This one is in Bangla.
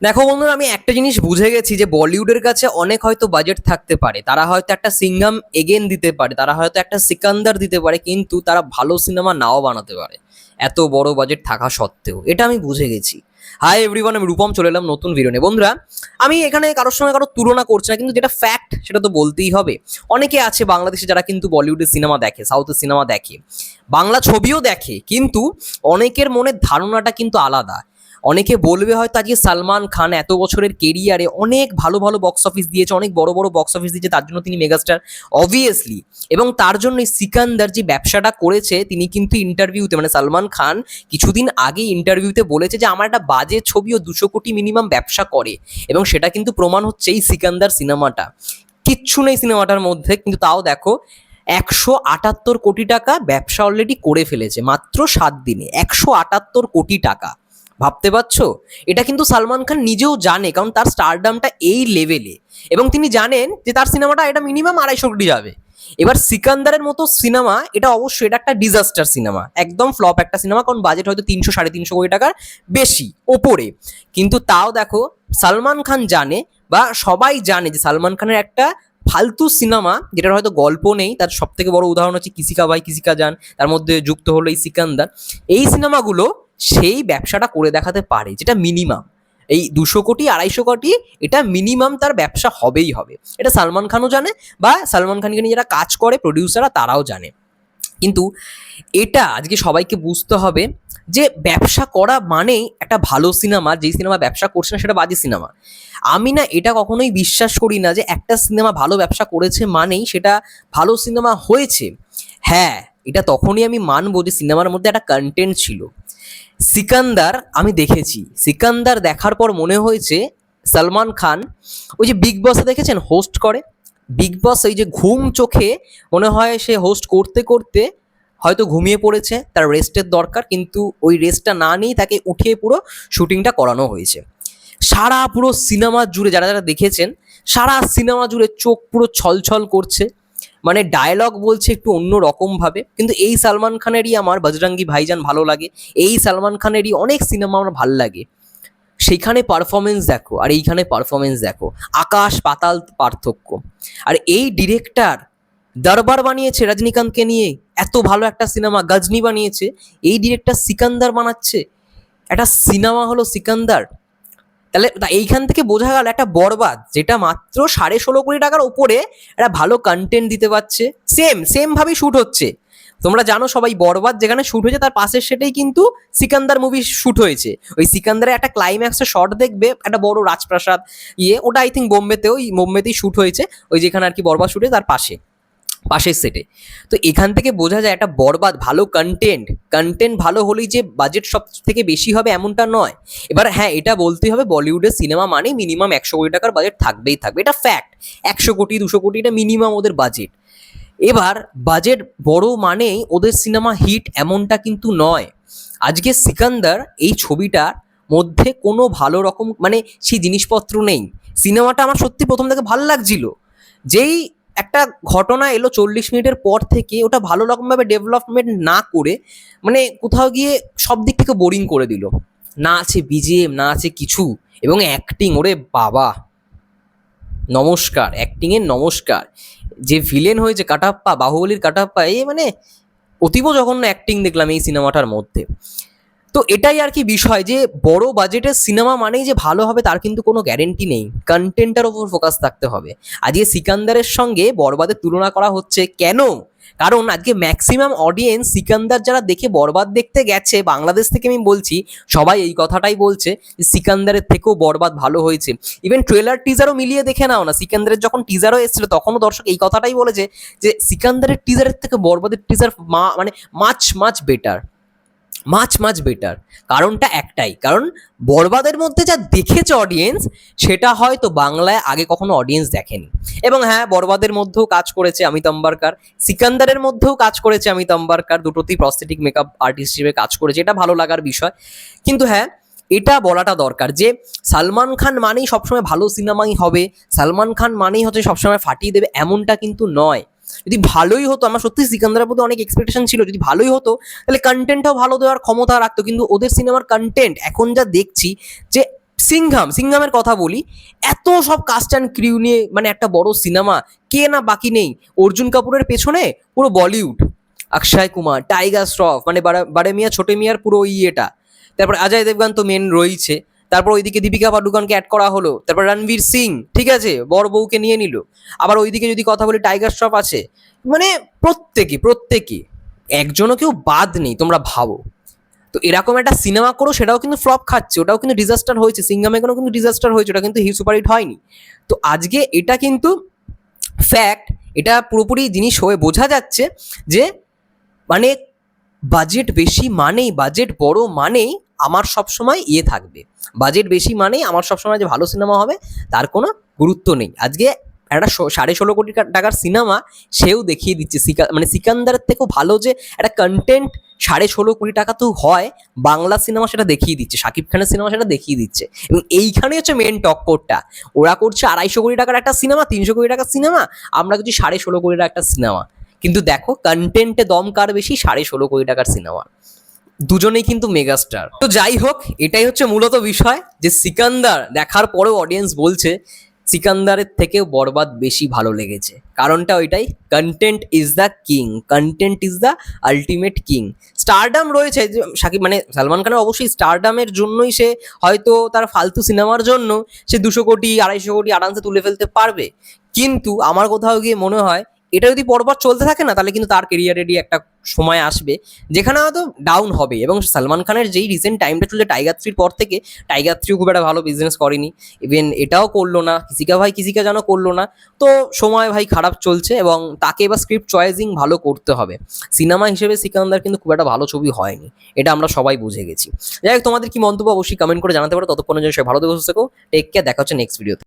দেখো বন্ধুরা, আমি একটা জিনিস বুঝে গেছি যে বলিউডের কাছে অনেক হয়তো বাজেট থাকতে পারে, তারা হয়তো একটা সিঙ্ঘাম এগেন দিতে পারে, তারা হয়তো একটা সিকান্দার দিতে পারে, কিন্তু তারা ভালো সিনেমা নাও বানাতে পারে এত বড় বাজেট থাকা সত্ত্বেও। এটা আমি বুঝে গেছি। হাই এভরিওয়ান, আমি রূপম, চলে এলাম নতুন ভিডিও নিয়ে। বন্ধুরা, আমি এখানে কারোর সঙ্গে কারোর তুলনা করছি না, কিন্তু যেটা ফ্যাক্ট সেটা তো বলতেই হবে। অনেকে আছে বাংলাদেশে যারা কিন্তু বলিউডের সিনেমা দেখে, সাউথের সিনেমা দেখে, বাংলা ছবিও দেখে, কিন্তু অনেকের মনের ধারণাটা কিন্তু আলাদা। অনেকে বলবে হয়তো আজকে সালমান খান এত বছরের কেরিয়ারে অনেক ভালো ভালো বক্স অফিস দিয়েছে, অনেক বড় বড় বক্স অফিস দিয়েছে, তার জন্য তিনি মেগাস্টার, অবভিয়াসলি। এবং তার জন্যই সিকান্দার যে ব্যবসাটা করেছে, তিনি কিন্তু ইন্টারভিউতে, মানে সালমান খান কিছুদিন আগে ইন্টারভিউতে বলেছে যে আমার একটা বাজে ছবিও 200 কোটি মিনিমাম ব্যবসা করে। এবং সেটা কিন্তু প্রমাণ হচ্ছে এই সিকান্দার সিনেমাটা। কিচ্ছু নেই সিনেমাটার মধ্যে, কিন্তু তাও দেখো 178 কোটি টাকা ব্যবসা অলরেডি করে ফেলেছে মাত্র 7 দিনে। 178 কোটি টাকা, ভাবতে পারছো? এটা কিন্তু সালমান খান নিজেও জানে, কারণ তার স্টারডামটা এই লেভেলে। এবং তিনি জানেন যে তার সিনেমাটা এটা মিনিমাম 250 কোটি যাবে। এবার সিকান্দারের মতো সিনেমা, এটা অবশ্যই এটা একটা ডিজাস্টার সিনেমা, একদম ফ্লপ একটা সিনেমা, কারণ বাজেট হয়তো 300 সাড়ে 300 কোটি টাকার বেশি ওপরে। কিন্তু তাও দেখো, সালমান খান জানে, বা সবাই জানে যে সালমান খানের একটা ফালতু সিনেমা যেটার হয়তো গল্প নেই, তার সব থেকে বড় উদাহরণ হচ্ছে কিসিকা ভাই কিসিকা জান, তার মধ্যে যুক্ত হলো এই সিকান্দার। এই সিনেমাগুলো সেই ব্যবসাটা করে দেখাতে পারে, যেটা মিনিমাম এই 200 কোটি 250 কোটি, এটা মিনিমাম তার ব্যবসা হবেই হবে। এটা সালমান খানও জানে, বা সালমান খানকে নিয়ে যারা কাজ করে প্রডিউসাররা তারাও জানে। কিন্তু এটা আজকে সবাইকে বুঝতে হবে যে ব্যবসা করা মানেই একটা ভালো সিনেমা, যেই সিনেমা ব্যবসা করছে না সেটা বাজে সিনেমা। আমি না এটা কখনোই বিশ্বাস করি না যে একটা সিনেমা ভালো ব্যবসা করেছে মানেই সেটা ভালো সিনেমা হয়েছে। হ্যাঁ, এটা তখনই আমি মানবো যে সিনেমার মধ্যে একটা কন্টেন্ট ছিল। সিকান্দার আমি দেখেছি, সিকান্দার দেখার পর মনে হয়েছে সালমান খান ওই যে বিগ বসে দেখেছেন হোস্ট করে, বিগ বস ওই যে ঘুম চোখে মনে হয় সে হোস্ট করতে করতে হয়তো ঘুমিয়ে পড়েছে, তার রেস্টের দরকার, কিন্তু ওই রেস্টটা না নিয়েই তাকে উঠিয়ে পুরো শুটিংটা করানো হয়েছে। সারা পুরো সিনেমা জুড়ে যারা যারা দেখেছেন, সারা সিনেমা জুড়ে চোখ পুরো ছলছল করছে, মানে ডায়লগ বলছে একটু অন্য রকম ভাবে। কিন্তু এই সালমান খানেরই আমার বজরঙ্গি ভাইজান ভালো লাগে, এই সালমান খানেরই অনেক সিনেমা আমার ভালো লাগে। সেইখানে পারফরমেন্স দেখো আর এইখানে পারফরমেন্স দেখো, আকাশ পাতাল পার্থক্য। আর এই ডিরেক্টর দরবার বানিয়েছে রজনীকান্তকে নিয়ে, এত ভালো একটা সিনেমা গজনি বানিয়েছে, এই ডিরেক্টর সিকান্দার বানাচ্ছে। একটা সিনেমা হলো সিকান্দার। তাহলে এইখান থেকে বোঝা গেল একটা বরবাদ, যেটা মাত্র 16.5 কোটি টাকার উপরে একটা ভালো কন্টেন্ট দিতে পারছে, সেম সেম ভাবেই শ্যুট হচ্ছে। তোমরা জানো সবাই, বরবাদ যেখানে শ্যুট হয়েছে তার পাশের সেটাই কিন্তু সিকান্দার মুভি শ্যুট হয়েছে। ওই সিকান্দারের একটা ক্লাইম্যাক্সের শট দেখবে, একটা বড় রাজপ্রাসাদ, ওটা আই থিঙ্ক বোম্বেতেও, ওই বোম্বেতেই শ্যুট হয়েছে, ওই যেখানে আর কি বরবাদ শ্যুট হয়েছে তার পাশের সেটে। তো এখান থেকে বোঝা যায় একটা বরবাদ ভালো কন্টেন্ট, কন্টেন্ট ভালো হলেই যে বাজেট সব থেকে বেশি হবে এমনটা নয়। এবার হ্যাঁ, এটা বলতেই হবে বলিউডের সিনেমা মানে মিনিমাম 100 কোটি টাকার বাজেট থাকবেই থাকবে, এটা ফ্যাক্ট। 100 কোটি 200 কোটি এটা মিনিমাম ওদের বাজেট। এবার বাজেট বড় মানেই ওদের সিনেমা হিট এমনটা কিন্তু নয়। আজকে সিকান্দার এই ছবিটার মধ্যে কোনো ভালো রকম মানে সেই জিনিসপত্র নেই। সিনেমাটা আমার সত্যি প্রথম থেকে ভালো লাগছিল, যেই একটা ঘটনা এলো 40 মিনিটের পর থেকে ওটা ভালো রকমভাবে ডেভেলপমেন্ট না করে, মানে কোথাও গিয়ে সব দিক থেকে বোরিং করে দিল। না আছে বিজিএম, না আছে কিছু, এবং অ্যাক্টিং, ওরে বাবা, নমস্কার, অ্যাক্টিংয়ের নমস্কার। যে ভিলেন হয়েছে কাটাপ্পা, বাহুবলীর কাটাপ্পা, এই মানে অতীব জঘন্য অ্যাক্টিং দেখলাম এই সিনেমাটার মধ্যে। তো এটাই আর কি বিষয়, যে বড় বাজেটের সিনেমা মানেই যে ভালো হবে তার কিন্তু কোনো গ্যারেন্টি নেই, কন্টেন্টের ওপর ফোকাস থাকতে হবে। আজকে সিকান্দারের সঙ্গে বরবাদের তুলনা করা হচ্ছে কেন? কারণ আজকে ম্যাক্সিমাম অডিয়েন্স সিকান্দার যারা দেখে বরবাদ দেখতে গেছে বাংলাদেশ থেকে, আমি বলছি সবাই এই কথাটাই বলছে যে সিকান্দারের থেকেও বরবাদ ভালো হয়েছে। ইভেন ট্রেলার টিজারও মিলিয়ে দেখে নাও না, সিকান্দারের যখন টিজারও এসেছিল তখনও দর্শক এই কথাটাই বলেছে যে সিকান্দারের টিজারের থেকে বরবাদের টিজার মানে much much better, much much better. কারণটা একটাই, কারণ বরবাদের মধ্যে যা দেখেছে অডিয়েন্স, সেটা হয়তো বাংলায় আগে কখনো অডিয়েন্স দেখেনি। এবং হ্যাঁ, বরবাদের মধ্যেও কাজ করেছে অমিত আম্বারকার, সিকান্দারের মধ্যেও কাজ করেছে অমিত আম্বারকার, দুটোতেই প্রস্থেটিক মেকআপ আর্টিস্ট হিসেবে কাজ করেছে, এটা ভালো লাগার বিষয়। কিন্তু হ্যাঁ, এটা বলাটা দরকার যে সালমান খান মানেই সবসময় ভালো সিনেমাই হবে, সালমান খান মানেই হচ্ছে সবসময় ফাটিয়ে দেবে, এমনটা কিন্তু নয়। যদি ভালোই হতো, আমার সত্যি সিকান্দারের প্রতি অনেক এক্সপেকটেশন ছিল, যদি ভালোই হতো তাহলে কন্টেন্টটাও ভালো দেওয়ার ক্ষমতা রাখতো। কিন্তু ওদের সিনেমার কন্টেন্ট এখন যা দেখছি, যে সিংঘামের কথা বলি, এত সব কাস্ট অ্যান্ড ক্রিউ নিয়ে মানে একটা বড় সিনেমা, কে না বাকি নেই? অর্জুন কাপুরের পেছনে পুরো বলিউড, অক্ষয় কুমার, টাইগার শ্রফ, মানে বারে মিয়া ছোটে মিয়ার পুরো ইয়েটা, তারপর অজয় দেবগান তো মেন রয়েছে, তারপর ওইদিকে দীপিকা পাডুকোনকে অ্যাড করা হলো, তারপর রণবীর সিং, ঠিক আছে, বর বউকে নিয়ে নিল, আবার ওইদিকে যদি কথা বলি টাইগার শ্রফ আছে, মানে প্রত্যেকে একজনও কেউ বাদ নেই, তোমরা ভাবো। তো এরকম একটা সিনেমা করো, সেটাও কিন্তু ফ্লপ খাচ্ছে, ওটাও কিন্তু ডিজাস্টার হয়েছে, সিঙ্গামে কোনো কিন্তু ডিজাস্টার হয়েছে, ওটা কিন্তু সুপারহিট হয়নি। তো আজকে এটা কিন্তু ফ্যাক্ট, এটা পুরোপুরি জিনিস হয়ে বোঝা যাচ্ছে যে মানে বাজেট বেশি মানেই, বাজেট বড় মানেই আমার সবসময় ইয়ে থাকবে, বাজেট বেশি মানেই আমার সবসময় যে ভালো সিনেমা হবে তার কোনো গুরুত্ব নেই। আজকে একটা 16.5 কোটি টাকার সিনেমা সেও দেখিয়ে দিচ্ছে, মানে সিকান্দারের থেকেও ভালো যে একটা কন্টেন্ট 16.5 কোটি টাকা তো হয় বাংলা সিনেমা, সেটা দেখিয়ে দিচ্ছে, শাকিব খানের সিনেমা সেটা দেখিয়ে দিচ্ছে। এবং এইখানেই হচ্ছে মেন টক্করটা, ওরা করছে 250 কোটি টাকার একটা সিনেমা, 300 কোটি টাকার সিনেমা, আমরা করছি 16.5 কোটি টাকার একটা সিনেমা। কিন্তু দেখো কন্টেন্টে দম কার বেশি, 16.5 কোটি টাকার সিনেমা, দুজনেই কিন্তু মেগাস্টার। তো যাই হোক, এটাই হচ্ছে মূলত বিষয়, যে সিকান্দার দেখার পরেও অডিয়েন্স বলছে সিকান্দারের থেকেও বরবাদ বেশি ভালো লেগেছে। কারণটা ওইটাই, content is the king, content is the ultimate king. Stardom রয়েছে যে শাকিব, মানে সালমান খানের অবশ্যই স্টারডামের জন্যই সে হয়তো তার ফালতু সিনেমার জন্য সে 200 কোটি 250 কোটি আরামসে তুলে ফেলতে পারবে, কিন্তু আমার কোথাও গিয়ে মনে হয় এটা যদি পরপর চলতে থাকে না, তাহলে কিন্তু তার কেরিয়ারেরই একটা সময় আসবে যেখানে হয়তো ডাউন হবে। এবং সালমান খানের যেই রিসেন্ট টাইমটা চলছে টাইগার 3-র পর থেকে, টাইগার 3 খুব একটা ভালো বিজনেস করেনি, ইভেন এটাও করলো না, কিসিকা যেন করলো না। তো সময় ভাই খারাপ চলছে, এবং তাকে এবার স্ক্রিপ্ট চয়েসিং ভালো করতে হবে। সিনেমা হিসেবে সিকান্দার কিন্তু খুব একটা ভালো ছবি হয়নি, এটা আমরা সবাই বুঝে গেছি। যাই হোক, তোমাদের কি মন্তব্য অবশ্যই কমেন্ট করে জানাতে পারো। ততক্ষণের জন্য সবাই ভালো থেকো, সুস্থ থেকো, টেক কেয়ার, দেখা হচ্ছে নেক্সট ভিডিওতে।